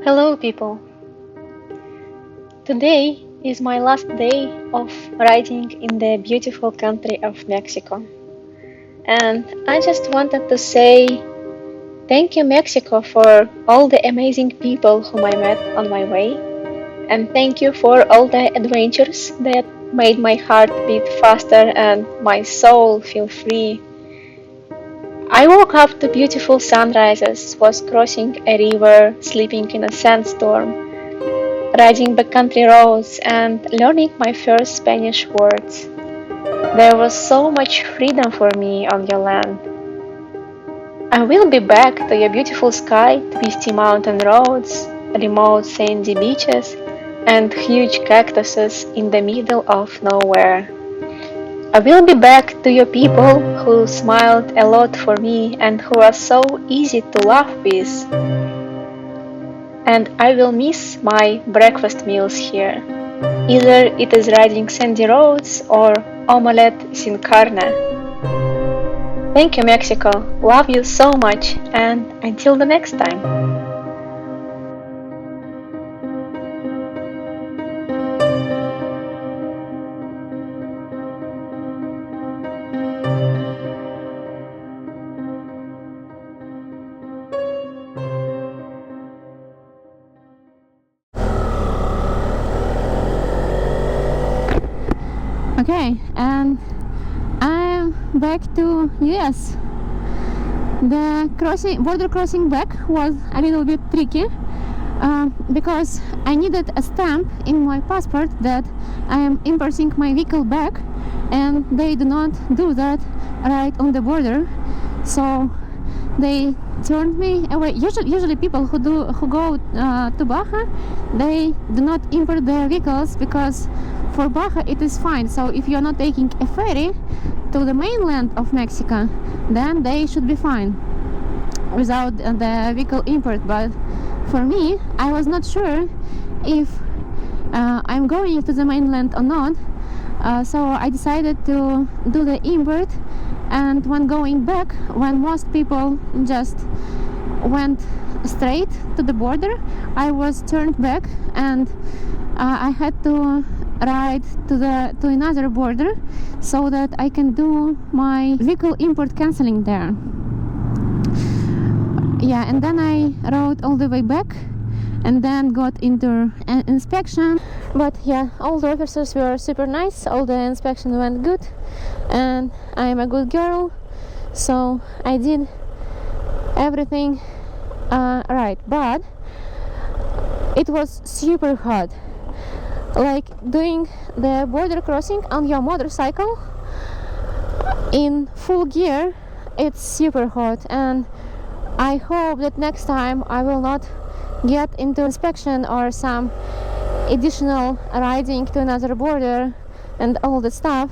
Hello people! Today is my last day of riding in the beautiful country of Mexico. And I just wanted to say thank you Mexico for all the amazing people whom I met on my way. And thank you for all the adventures that made my heart beat faster and my soul feel free. I woke up to beautiful sunrises, was crossing a river, sleeping in a sandstorm, riding backcountry roads and learning my first Spanish words. There was so much freedom for me on your land. I will be back to your beautiful sky, twisty mountain roads, remote sandy beaches, and huge cactuses in the middle of nowhere. I will be back to your people who smiled a lot for me and who are so easy to laugh with. And I will miss my breakfast meals here. Either it is riding sandy roads or omelette sin carne. Thank you Mexico, love you so much, and until the next time. Okay, and I'm back to US. The border crossing back was a little bit tricky because I needed a stamp in my passport that I am importing my vehicle back, and they do not do that right on the border, so they turned me away. Usually people who go to Baja, they do not import their vehicles because for Baja it is fine. So if you're not taking a ferry to the mainland of Mexico, then they should be fine without the vehicle import. But for me, I was not sure if I'm going to the mainland or not, so I decided to do the import. And when going back, when most people just went straight to the border, I was turned back, and I had to ride to another border so that I can do my vehicle import cancelling there. Yeah, and then I rode all the way back and then got into an inspection. But yeah, all the officers were super nice, all the inspection went good, and I'm a good girl, so I did everything right. But it was super hot. Like doing the border crossing on your motorcycle in full gear, it's super hot, and I hope that next time I will not get into inspection or some additional riding to another border and all the stuff,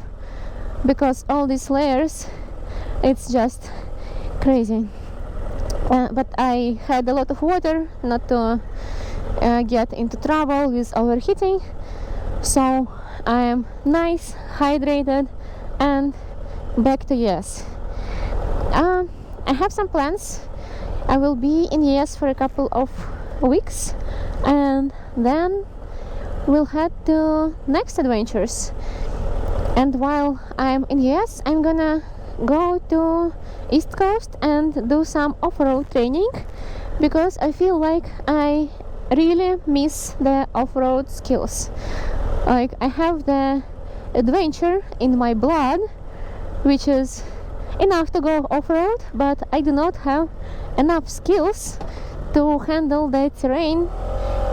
because all these layers, it's just crazy. But I had a lot of water not to get into trouble with overheating, so I am nice, hydrated, and back to US. I have some plans. I will be in US for a couple of weeks, and then we'll head to next adventures. And while I'm in US, I'm gonna go to East Coast and do some off-road training, because I feel like I really miss the off-road skills. Like, I have the adventure in my blood, which is enough to go off-road, but I do not have enough skills to handle the terrain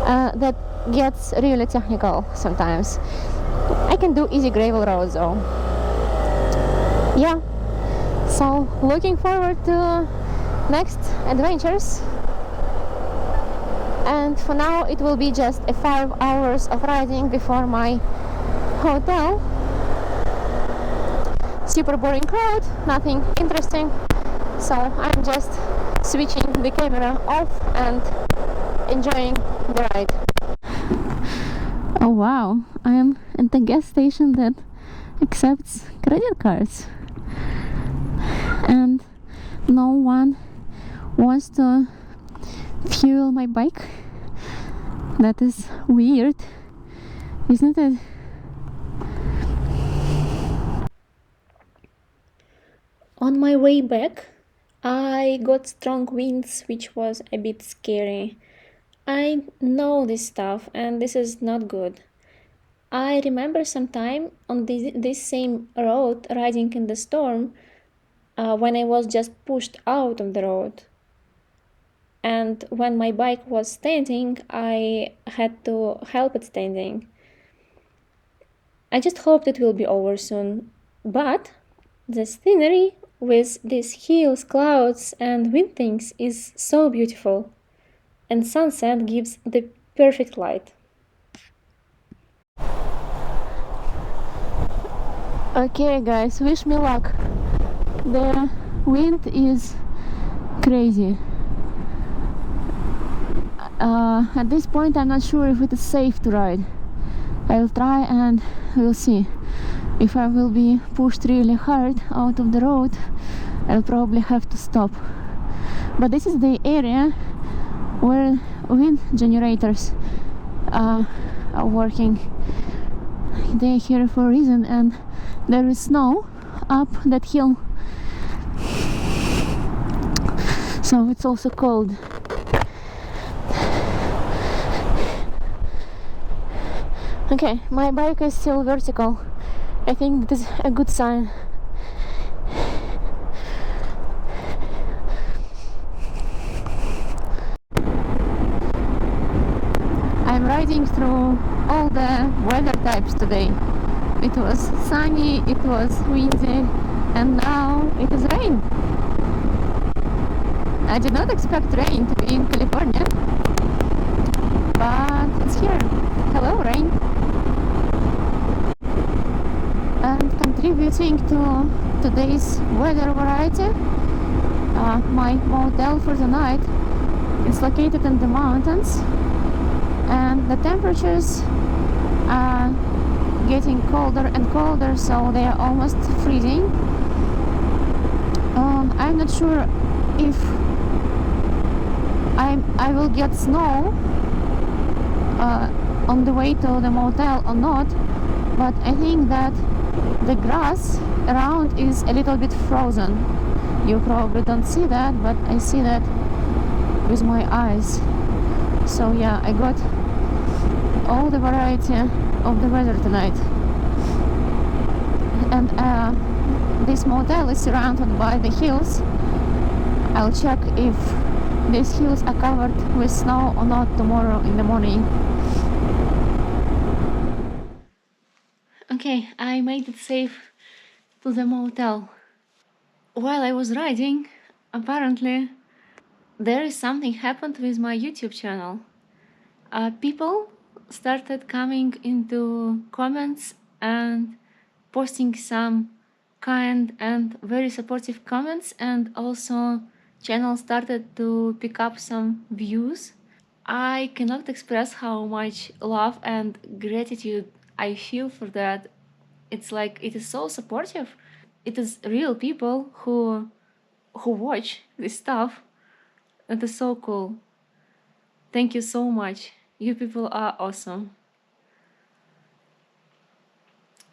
that gets really technical sometimes. I can do easy gravel roads though. Yeah, so looking forward to next adventures. And for now it will be just 5 hours of riding before my hotel. Super boring road, nothing interesting, so I'm just switching the camera off and enjoying the ride. Oh wow, I am at the gas station that accepts credit cards, and no one wants to fuel my bike. That is weird, isn't it? On my way back, I got strong winds, which was a bit scary. I know this stuff, and this is not good. I remember sometime on this same road riding in the storm when I was just pushed out of the road. And when my bike was standing, I had to help it standing. I just hoped it will be over soon. But the scenery with these hills, clouds, and wind things is so beautiful. And sunset gives the perfect light. Okay, guys, wish me luck. The wind is crazy. At this point, I'm not sure if it is safe to ride. I'll try and we'll see. If I will be pushed really hard out of the road, I'll probably have to stop. But this is the area where wind generators are working. They're here for a reason, and there is snow up that hill, so it's also cold. Okay, my bike is still vertical. I think that is a good sign. I'm riding through all the weather types today. It was sunny, it was windy, and now it is rain. I did not expect rain to be in California, but it's here. Hello, rain. And contributing to today's weather variety, my motel for the night is located in the mountains, and the temperatures are getting colder and colder, so they are almost freezing. I'm not sure if I will get snow on the way to the motel or not, but I think that the grass around is a little bit frozen. You probably don't see that, but I see that with my eyes. So yeah, I got all the variety of the weather tonight. And this motel is surrounded by the hills. I'll check if these hills are covered with snow or not tomorrow in the morning. Okay, I made it safe to the motel. While I was riding, apparently there is something happened with my YouTube channel. People started coming into comments and posting some kind and very supportive comments, and also channel started to pick up some views. I cannot express how much love and gratitude I feel for that. It's like it is so supportive. It is real people who watch this stuff. That is so cool. Thank you so much. You people are awesome.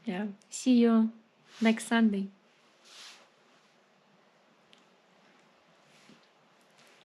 Yeah. See you next Sunday.